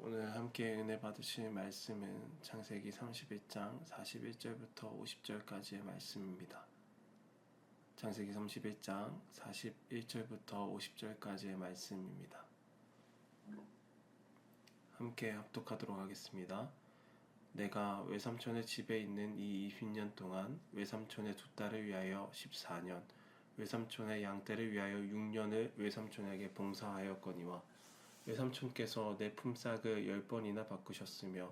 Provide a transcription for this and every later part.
오늘 함께 은혜 받으실 말씀은 창세기 31장 41절부터 50절까지의 말씀입니다. 창세기 31장 41절부터 50절까지의 말씀입니다. 함께 합독하도록 하겠습니다. 내가 외삼촌의 집에 있는 이 20년 동안 외삼촌의 두 딸을 위하여 14년, 외삼촌의 양떼를 위하여 6년을 외삼촌에게 봉사하였거니와 외삼촌께서 내 품삯을 10번이나 바꾸셨으며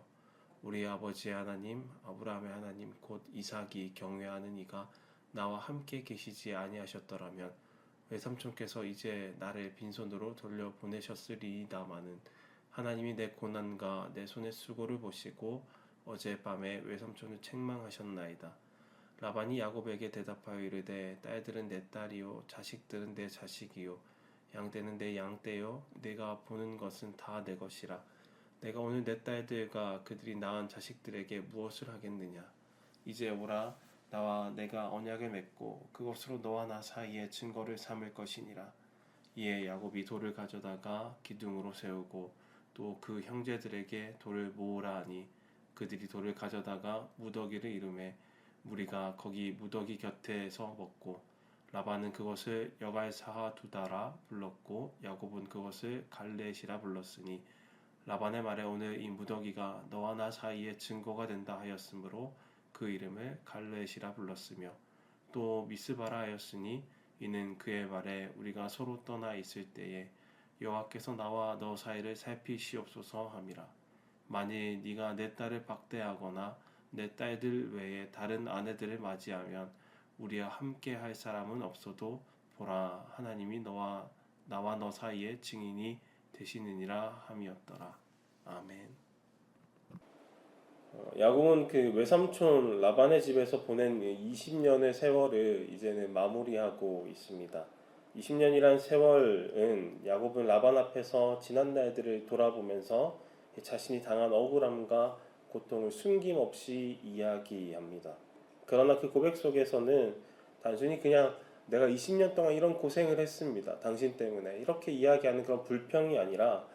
우리 아버지의 하나님 아브라함의 하나님 곧 이삭이 경외하는 이가 나와 함께 계시지 아니하셨더라면 외삼촌께서 이제 나를 빈손으로 돌려보내셨으리이다마는 하나님이 내 고난과 내 손의 수고를 보시고 어젯밤에 외삼촌을 책망하셨나이다. 라반이 야곱에게 대답하여 이르되 딸들은 내 딸이요 자식들은 내 자식이요 양떼는 내 양떼요 내가 보는 것은 다 내 것이라. 내가 오늘 내 딸들과 그들이 낳은 자식들에게 무엇을 하겠느냐. 이제 오라 나와 내가 언약을 맺고 그것으로 너와 나 사이에 증거를 삼을 것이니라. 이에 야곱이 돌을 가져다가 기둥으로 세우고 또 그 형제들에게 돌을 모으라 하니 그들이 돌을 가져다가 무더기를 이루매 무리가 거기 무더기 곁에서 먹고 라반은 그것을 여갈사하 두다라 불렀고 야곱은 그것을 갈렛이라 불렀으니 라반의 말에 오늘 이 무더기가 너와 나 사이에 증거가 된다 하였으므로 그 이름을 갈렛이라 불렀으며 또 미스바라 하였으니 이는 그의 말에 우리가 서로 떠나 있을 때에 여호와께서 나와 너 사이를 살피시옵소서 함이라. 만일 네가 내 딸을 박대하거나 내 딸들 외에 다른 아내들을 맞이하면 우리와 함께 할 사람은 없어도 보라 하나님이 나와 너 사이에 증인이 되시느니라 함이었더라. 아멘. 야곱은 그 외삼촌 라반의 집에서 보낸 20년의 세월을 이제는 마무리하고 있습니다. 20년이란 세월은 야곱은 라반 앞에서 지난 날들을 돌아보면서 자신이 당한 억울함과 고통을 숨김없이 이야기합니다. 그러나 그 고백 속에서는 단순히 그냥 내가 20년 동안 이런 고생을 했습니다. 당신 때문에 이렇게 이야기하는 그런 불평이 아니라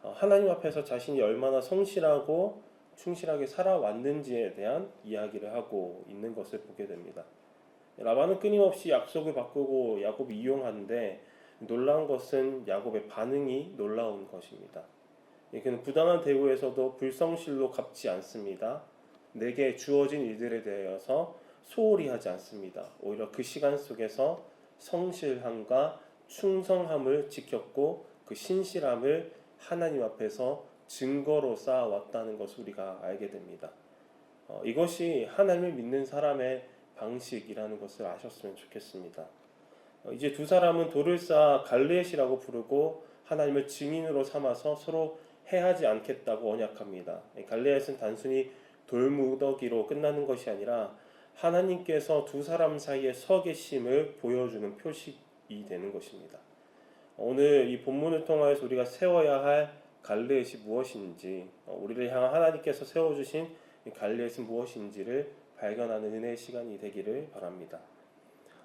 하나님 앞에서 자신이 얼마나 성실하고 충실하게 살아왔는지에 대한 이야기를 하고 있는 것을 보게 됩니다. 라반은 끊임없이 약속을 바꾸고 야곱이 이용하는데 놀라운 것은 야곱의 반응이 놀라운 것입니다. 그는 부당한 대우에서도 불성실로 갚지 않습니다. 내게 주어진 일들에 대해서 소홀히 하지 않습니다. 오히려 그 시간 속에서 성실함과 충성함을 지켰고 그 신실함을 하나님 앞에서 증거로 쌓아왔다는 것을 우리가 알게 됩니다. 이것이 하나님을 믿는 사람의 방식이라는 것을 아셨으면 좋겠습니다. 이제 두 사람은 돌을 쌓아 갈렛이라고 부르고 하나님을 증인으로 삼아서 서로 해하지 않겠다고 언약합니다. 갈렛은 단순히 돌무더기로 끝나는 것이 아니라 하나님께서 두 사람 사이에 서 계심을 보여주는 표식이 되는 것입니다. 오늘 이 본문을 통하여서 우리가 세워야 할 갈렛이 무엇인지, 우리를 향한 하나님께서 세워주신 갈렛은 무엇인지를 발견하는 은혜의 시간이 되기를 바랍니다.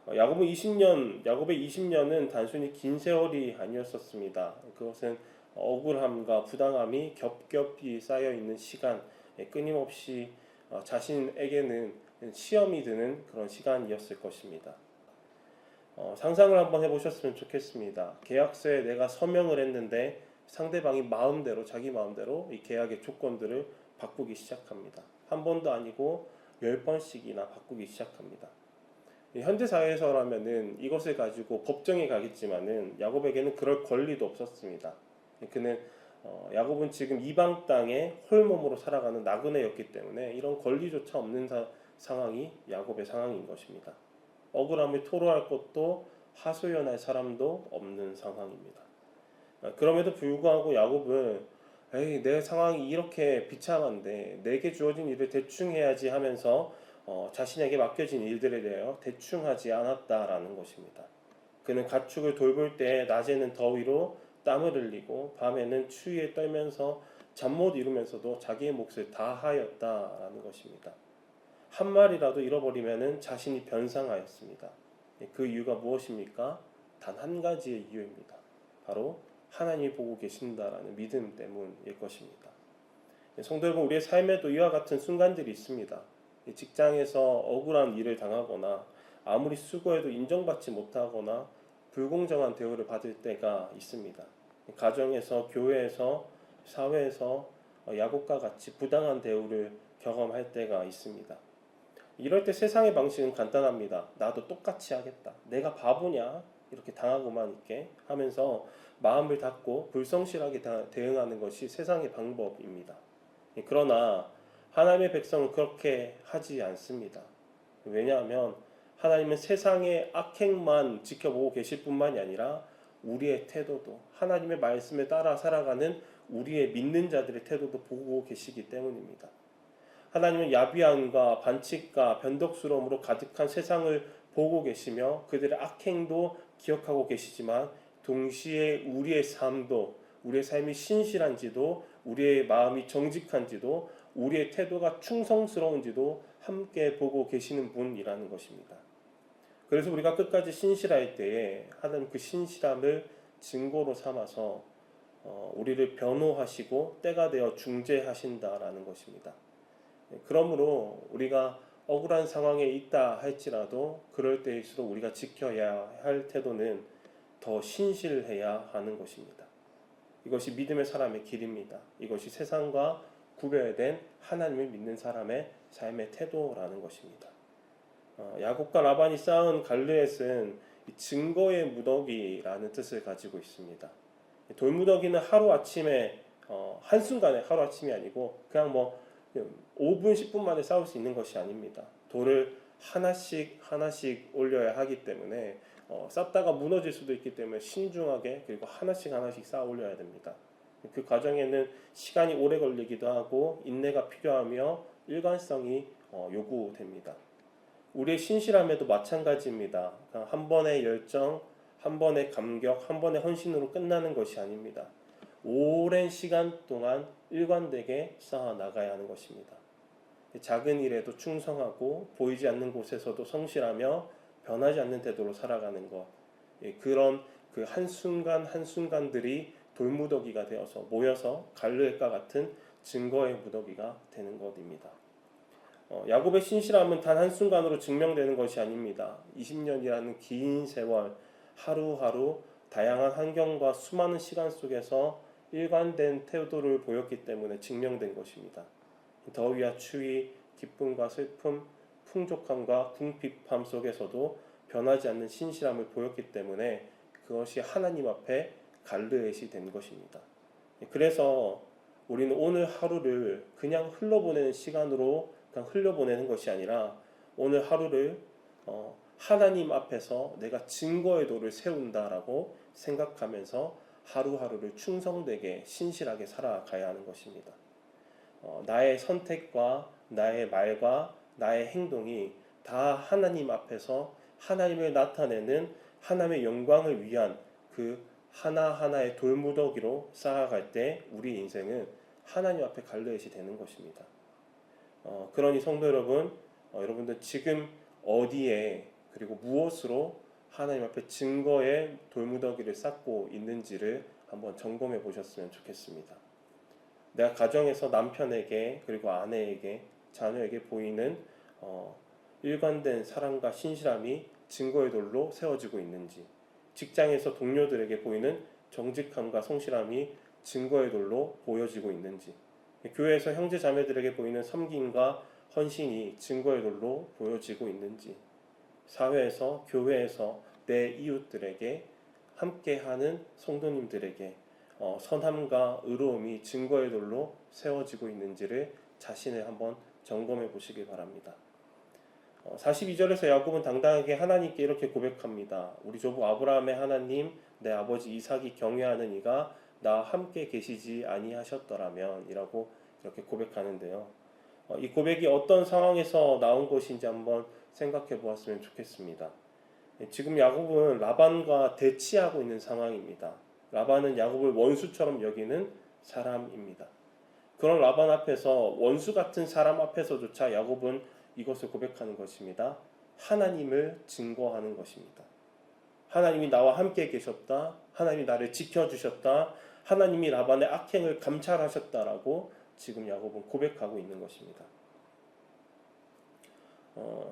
야곱의 20년은 단순히 긴 세월이 아니었었습니다. 그것은 억울함과 부당함이 겹겹이 쌓여있는 시간, 끊임없이 자신에게는 시험이 드는 그런 시간이었을 것입니다. 상상을 한번 해보셨으면 좋겠습니다. 계약서에 내가 서명을 했는데 상대방이 자기 마음대로 이 계약의 조건들을 바꾸기 시작합니다. 한 번도 아니고 10번씩이나 바꾸기 시작합니다. 현대 사회에서라면은 이것을 가지고 법정에 가겠지만은 야곱에게는 그럴 권리도 없었습니다. 그는 야곱은 지금 이방 땅에 홀몸으로 살아가는 나그네였기 때문에 이런 권리조차 없는 상황이 야곱의 상황인 것입니다. 억울함을 토로할 것도 하소연할 사람도 없는 상황입니다. 그럼에도 불구하고 야곱은 내 상황이 이렇게 비참한데 내게 주어진 일을 대충 해야지 하면서 자신에게 맡겨진 일들에 대하여 대충 하지 않았다라는 것입니다. 그는 가축을 돌볼 때 낮에는 더위로 땀을 흘리고 밤에는 추위에 떨면서 잠 못 이루면서도 자기의 몫을 다하였다라는 것입니다. 한 마리라도 잃어버리면 자신이 변상하였습니다. 그 이유가 무엇입니까? 단 한 가지의 이유입니다. 바로 하나님이 보고 계신다라는 믿음 때문일 것입니다. 성도 여러분, 우리의 삶에도 이와 같은 순간들이 있습니다. 직장에서 억울한 일을 당하거나 아무리 수고해도 인정받지 못하거나 불공정한 대우를 받을 때가 있습니다. 가정에서, 교회에서, 사회에서 야곱과 같이 부당한 대우를 경험할 때가 있습니다. 이럴 때 세상의 방식은 간단합니다. 나도 똑같이 하겠다. 내가 바보냐? 이렇게 당하고만 있게 하면서 마음을 닫고 불성실하게 대응하는 것이 세상의 방법입니다. 그러나 하나님의 백성은 그렇게 하지 않습니다. 왜냐하면 하나님은 세상의 악행만 지켜보고 계실 뿐만이 아니라 우리의 태도도, 하나님의 말씀에 따라 살아가는 우리의 믿는 자들의 태도도 보고 계시기 때문입니다. 하나님은 야비함과 반칙과 변덕스러움으로 가득한 세상을 보고 계시며 그들의 악행도 기억하고 계시지만 동시에 우리의 삶도, 우리의 삶이 신실한지도, 우리의 마음이 정직한지도, 우리의 태도가 충성스러운지도 함께 보고 계시는 분이라는 것입니다. 그래서 우리가 끝까지 신실할 때에 하나님 그 신실함을 증거로 삼아서 우리를 변호하시고 때가 되어 중재하신다라는 것입니다. 그러므로 우리가 억울한 상황에 있다 할지라도 그럴 때일수록 우리가 지켜야 할 태도는 더 신실해야 하는 것입니다. 이것이 믿음의 사람의 길입니다. 이것이 세상과 구별된 하나님을 믿는 사람의 삶의 태도라는 것입니다. 야곱과 라반이 쌓은 갈르엣은 증거의 무더기라는 뜻을 가지고 있습니다. 돌무더기는 하루아침에 한순간에 하루아침이 아니고 그냥 5분 10분 만에 쌓을 수 있는 것이 아닙니다. 돌을 하나씩 하나씩 올려야 하기 때문에 쌓다가 무너질 수도 있기 때문에 신중하게 그리고 하나씩 하나씩 쌓아 올려야 됩니다. 그 과정에는 시간이 오래 걸리기도 하고 인내가 필요하며 일관성이 요구됩니다. 우리의 신실함에도 마찬가지입니다. 한 번의 열정, 한 번의 감격, 한 번의 헌신으로 끝나는 것이 아닙니다. 오랜 시간 동안 일관되게 쌓아 나가야 하는 것입니다. 작은 일에도 충성하고 보이지 않는 곳에서도 성실하며 변하지 않는 태도로 살아가는 것, 그런 그 한순간 한순간들이 돌무더기가 되어서 모여서 갈르엣과 같은 증거의 무더기가 되는 것입니다. 야곱의 신실함은 단 한순간으로 증명되는 것이 아닙니다. 20년이라는 긴 세월, 하루하루 다양한 환경과 수많은 시간 속에서 일관된 태도를 보였기 때문에 증명된 것입니다. 더위와 추위, 기쁨과 슬픔, 풍족함과 궁핍함 속에서도 변하지 않는 신실함을 보였기 때문에 그것이 하나님 앞에 갈르엣이 된 것입니다. 그래서 우리는 오늘 하루를 그냥 흘러보내는 시간으로 그냥 흘려보내는 것이 아니라 오늘 하루를 하나님 앞에서 내가 증거의 도를 세운다라고 생각하면서 하루하루를 충성되게 신실하게 살아가야 하는 것입니다. 나의 선택과 나의 말과 나의 행동이 다 하나님 앞에서 하나님을 나타내는 하나님의 영광을 위한 그 하나하나의 돌무더기로 쌓아갈 때 우리 인생은 하나님 앞에 갈르엣이 되는 것입니다. 그러니 성도 여러분, 여러분들 지금 어디에 그리고 무엇으로 하나님 앞에 증거의 돌무더기를 쌓고 있는지를 한번 점검해 보셨으면 좋겠습니다. 내가 가정에서 남편에게 그리고 아내에게 자녀에게 보이는 일관된 사랑과 신실함이 증거의 돌로 세워지고 있는지, 직장에서 동료들에게 보이는 정직함과 성실함이 증거의 돌로 보여지고 있는지, 교회에서 형제 자매들에게 보이는 섬김과 헌신이 증거의 돌로 보여지고 있는지, 사회에서 교회에서 내 이웃들에게 함께하는 성도님들에게 선함과 의로움이 증거의 돌로 세워지고 있는지를 자신을 한번 점검해 보시기 바랍니다. 42절에서 야곱은 당당하게 하나님께 이렇게 고백합니다. 우리 조부 아브라함의 하나님, 내 아버지 이삭이 경외하는 이가 나와 함께 계시지 아니하셨더라면 이라고 이렇게 고백하는데요. 이 고백이 어떤 상황에서 나온 것인지 한번 생각해 보았으면 좋겠습니다. 지금 야곱은 라반과 대치하고 있는 상황입니다. 라반은 야곱을 원수처럼 여기는 사람입니다. 그런 라반 앞에서, 원수 같은 사람 앞에서조차 야곱은 이것을 고백하는 것입니다. 하나님을 증거하는 것입니다. 하나님이 나와 함께 계셨다. 하나님이 나를 지켜주셨다. 하나님이 라반의 악행을 감찰하셨다라고 지금 야곱은 고백하고 있는 것입니다.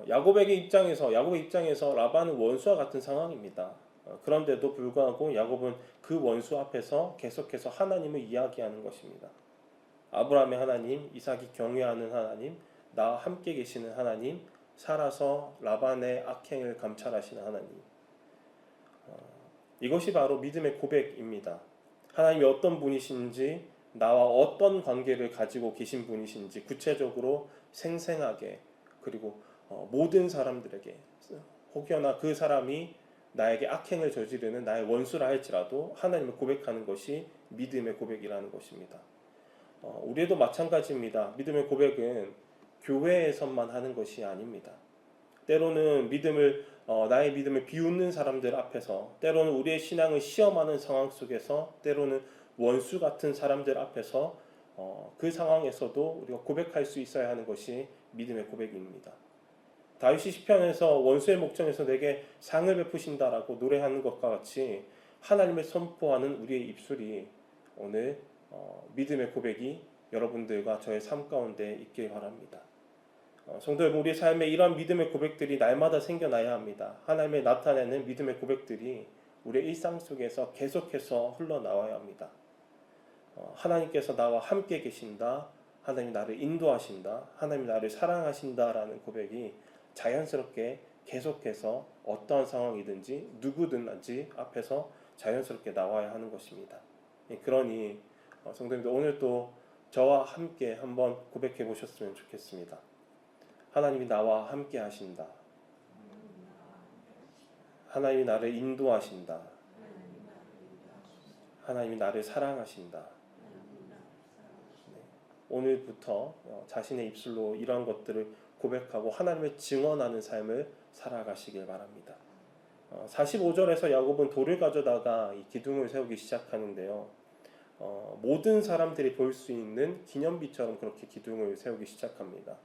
야곱의 입장에서 라반은 원수와 같은 상황입니다. 그런데도 불구하고 야곱은 그 원수 앞에서 계속해서 하나님을 이야기하는 것입니다. 아브라함의 하나님, 이삭이 경외하는 하나님, 나와 함께 계시는 하나님, 살아서 라반의 악행을 감찰하시는 하나님. 이것이 바로 믿음의 고백입니다. 하나님이 어떤 분이신지, 나와 어떤 관계를 가지고 계신 분이신지 구체적으로 생생하게, 그리고 모든 사람들에게, 혹여나 그 사람이 나에게 악행을 저지르는 나의 원수라 할지라도 하나님을 고백하는 것이 믿음의 고백이라는 것입니다. 우리도 마찬가지입니다. 믿음의 고백은 교회에서만 하는 것이 아닙니다. 때로는 나의 믿음을 비웃는 사람들 앞에서, 때로는 우리의 신앙을 시험하는 상황 속에서, 때로는 원수 같은 사람들 앞에서 그 상황에서도 우리가 고백할 수 있어야 하는 것이 믿음의 고백입니다. 다윗이 시편에서 원수의 목전에서 내게 상을 베푸신다라고 노래하는 것과 같이 하나님을 선포하는 우리의 입술이 오늘 믿음의 고백이 여러분들과 저의 삶 가운데 있길 바랍니다. 성도 여러분, 우리의 삶에 이러한 믿음의 고백들이 날마다 생겨나야 합니다. 하나님의 나타내는 믿음의 고백들이 우리의 일상 속에서 계속해서 흘러나와야 합니다. 하나님께서 나와 함께 계신다, 하나님이 나를 인도하신다, 하나님이 나를 사랑하신다라는 고백이 자연스럽게 계속해서 어떠한 상황이든지 누구든지 앞에서 자연스럽게 나와야 하는 것입니다. 그러니 성도님들, 오늘 또 저와 함께 한번 고백해 보셨으면 좋겠습니다. 하나님이 나와 함께 하신다. 하나님이 나를 인도하신다. 하나님이 나를 사랑하신다. 네. 오늘부터 자신의 입술로 이러한 것들을 고백하고 하나님을 증언하는 삶을 살아가시길 바랍니다. 45절에서 야곱은 돌을 가져다가 이 기둥을 세우기 시작하는데요. 모든 사람들이 볼 수 있는 기념비처럼 그렇게 기둥을 세우기 시작합니다.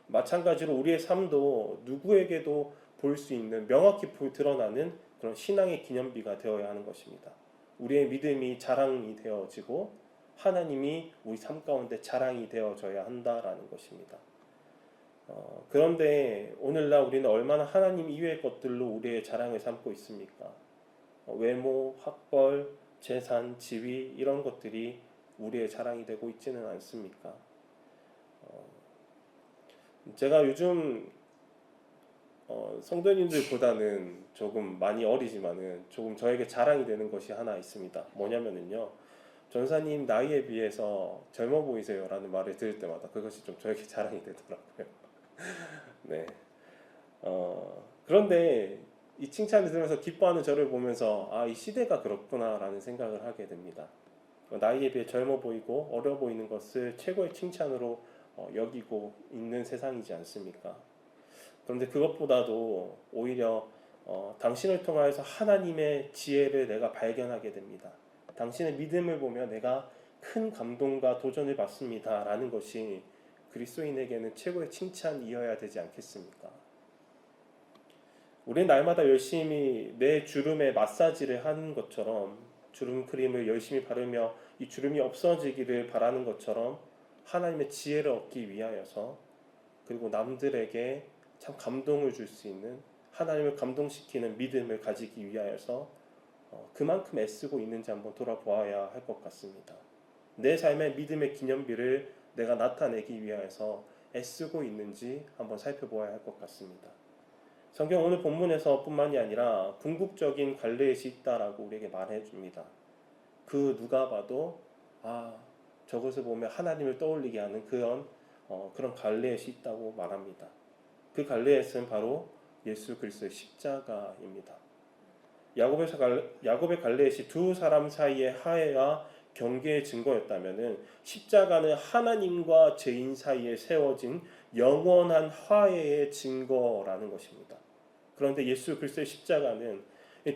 마찬가지로 우리의 삶도 누구에게도 볼 수 있는, 명확히 드러나는 그런 신앙의 기념비가 되어야 하는 것입니다. 우리의 믿음이 자랑이 되어지고 하나님이 우리 삶 가운데 자랑이 되어져야 한다라는 것입니다. 그런데 오늘날 우리는 얼마나 하나님 이외의 것들로 우리의 자랑을 삼고 있습니까? 외모, 학벌, 재산, 지위, 이런 것들이 우리의 자랑이 되고 있지는 않습니까? 제가 요즘 성도님들보다는 조금 많이 어리지만은 조금 저에게 자랑이 되는 것이 하나 있습니다. 뭐냐면은요, 전사님 나이에 비해서 젊어 보이세요 라는 말을 들을 때마다 그것이 좀 저에게 자랑이 되더라고요. 네. 그런데 이 칭찬을 들으면서 기뻐하는 저를 보면서 이 시대가 그렇구나 라는 생각을 하게 됩니다. 나이에 비해 젊어 보이고 어려 보이는 것을 최고의 칭찬으로 여기고 있는 세상이지 않습니까? 그런데 그것보다도 오히려 당신을 통하여서 하나님의 지혜를 내가 발견하게 됩니다. 당신의 믿음을 보며 내가 큰 감동과 도전을 받습니다 라는 것이 그리스도인에게는 최고의 칭찬이어야 되지 않겠습니까? 우리는 날마다 열심히 내 주름에 마사지를 하는 것처럼, 주름 크림을 열심히 바르며 이 주름이 없어지기를 바라는 것처럼 하나님의 지혜를 얻기 위하여서, 그리고 남들에게 참 감동을 줄 수 있는, 하나님을 감동시키는 믿음을 가지기 위하여서 그만큼 애쓰고 있는지 한번 돌아보아야 할 것 같습니다. 내 삶의 믿음의 기념비를 내가 나타내기 위해서 애쓰고 있는지 한번 살펴보아야 할 것 같습니다. 성경 오늘 본문에서 뿐만이 아니라 궁극적인 갈레엇이 있다라고 우리에게 말해줍니다. 그 누가 봐도 저것을 보면 하나님을 떠올리게 하는 그런 갈레엇이 있다고 말합니다. 그 갈레엇은 바로 예수 그리스도의 십자가입니다. 야곱의 갈레엇이 두 사람 사이의 화해와 경계의 증거였다면 십자가는 하나님과 죄인 사이에 세워진 영원한 화해의 증거라는 것입니다. 그런데 예수 그리스도의 십자가는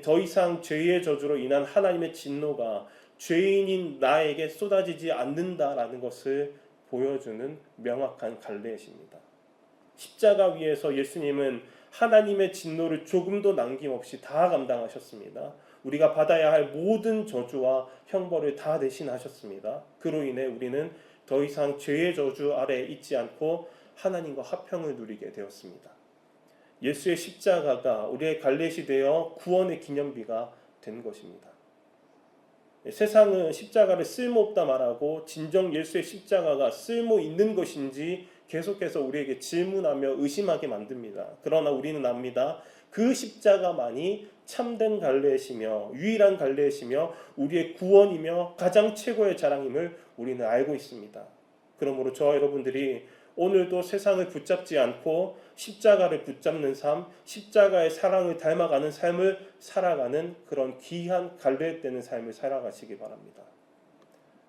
더 이상 죄의 저주로 인한 하나님의 진노가 죄인인 나에게 쏟아지지 않는다라는 것을 보여주는 명확한 갈레엇입니다. 십자가 위에서 예수님은 하나님의 진노를 조금도 남김없이 다 감당하셨습니다. 우리가 받아야 할 모든 저주와 형벌을 다 대신하셨습니다. 그로 인해 우리는 더 이상 죄의 저주 아래 있지 않고 하나님과 화평을 누리게 되었습니다. 예수의 십자가가 우리의 갈렛이 되어 구원의 기념비가 된 것입니다. 세상은 십자가를 쓸모없다 말하고 진정 예수의 십자가가 쓸모 있는 것인지 계속해서 우리에게 질문하며 의심하게 만듭니다. 그러나 우리는 압니다. 그 십자가만이 참된 갈렛이며 유일한 갈렛이며 우리의 구원이며 가장 최고의 자랑임을 우리는 알고 있습니다. 그러므로 저와 여러분들이 오늘도 세상을 붙잡지 않고 십자가를 붙잡는 삶, 십자가의 사랑을 닮아가는 삶을 살아가는 그런 귀한 갈렛되는 삶을 살아가시기 바랍니다.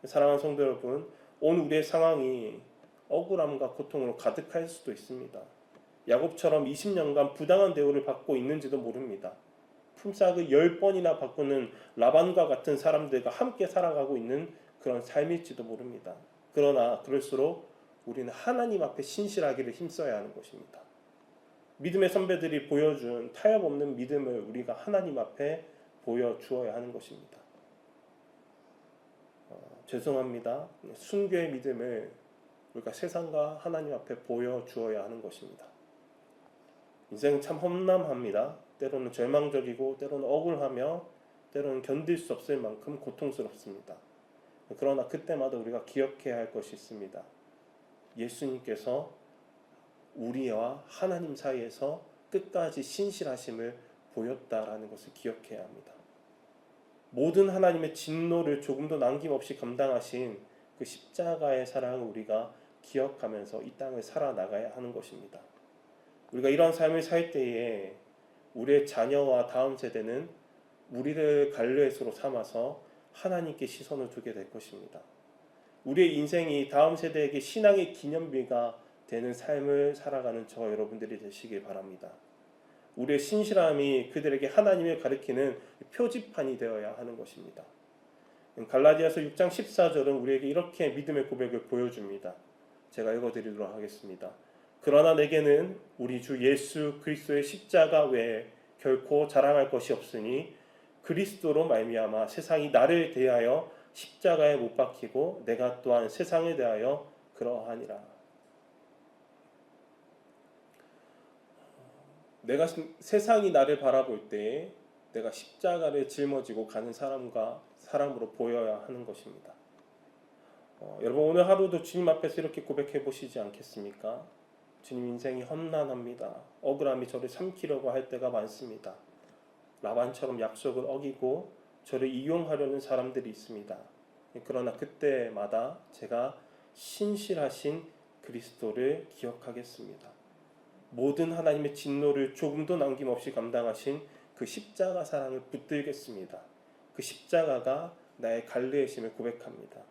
사랑하는 성도 여러분, 오늘 우리의 상황이 억울함과 고통으로 가득할 수도 있습니다. 야곱처럼 20년간 부당한 대우를 받고 있는지도 모릅니다. 품삯을 10번이나 바꾸는 라반과 같은 사람들과 함께 살아가고 있는 그런 삶일지도 모릅니다. 그러나 그럴수록 우리는 하나님 앞에 신실하기를 힘써야 하는 것입니다. 믿음의 선배들이 보여준 타협 없는 믿음을 우리가 하나님 앞에 보여주어야 하는 것입니다. 죄송합니다. 순교의 믿음을 우리가 세상과 하나님 앞에 보여주어야 하는 것입니다. 인생은 참 험난합니다. 때로는 절망적이고 때로는 억울하며 때로는 견딜 수 없을 만큼 고통스럽습니다. 그러나 그때마다 우리가 기억해야 할 것이 있습니다. 예수님께서 우리와 하나님 사이에서 끝까지 신실하심을 보였다라는 것을 기억해야 합니다. 모든 하나님의 진노를 조금도 남김없이 감당하신 그 십자가의 사랑을 우리가 기억하면서 이 땅을 살아나가야 하는 것입니다. 우리가 이러한 삶을 살 때에 우리의 자녀와 다음 세대는 우리를 갈렛으로 삼아서 하나님께 시선을 두게 될 것입니다. 우리의 인생이 다음 세대에게 신앙의 기념비가 되는 삶을 살아가는 저 여러분들이 되시길 바랍니다. 우리의 신실함이 그들에게 하나님을 가리키는 표지판이 되어야 하는 것입니다. 갈라디아서 6장 14절은 우리에게 이렇게 믿음의 고백을 보여줍니다. 제가 읽어드리도록 하겠습니다. 그러나 내게는 우리 주 예수 그리스도의 십자가 외에 결코 자랑할 것이 없으니 그리스도로 말미암아 세상이 나를 대하여 십자가에 못 박히고 내가 또한 세상에 대하여 그러하니라. 내가 세상이 나를 바라볼 때 내가 십자가를 짊어지고 가는 사람으로 보여야 하는 것입니다. 여러분 오늘 하루도 주님 앞에서 이렇게 고백해 보시지 않겠습니까? 주님, 인생이 험난합니다. 억울함이 저를 삼키려고 할 때가 많습니다. 라반처럼 약속을 어기고 저를 이용하려는 사람들이 있습니다. 그러나 그때마다 제가 신실하신 그리스도를 기억하겠습니다. 모든 하나님의 진노를 조금도 남김없이 감당하신 그 십자가 사랑을 붙들겠습니다. 그 십자가가 나의 갈래의심을 고백합니다.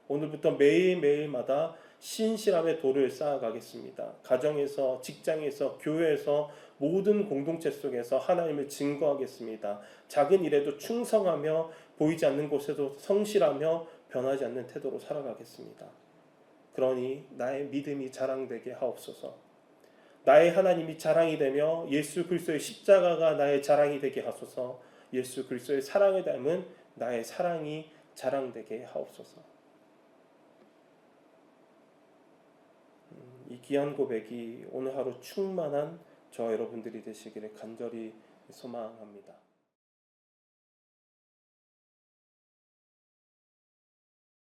오늘부터 매일매일마다 신실함의 도를 쌓아가겠습니다. 가정에서, 직장에서, 교회에서, 모든 공동체 속에서 하나님을 증거하겠습니다. 작은 일에도 충성하며 보이지 않는 곳에도 성실하며 변하지 않는 태도로 살아가겠습니다. 그러니 나의 믿음이 자랑되게 하옵소서. 나의 하나님이 자랑이 되며 예수 그리스도의 십자가가 나의 자랑이 되게 하소서. 예수 그리스도의 사랑을 닮은 나의 사랑이 자랑되게 하옵소서. 이 귀한 고백이 오늘 하루 충만한 저와 여러분들이 되시기를 간절히 소망합니다.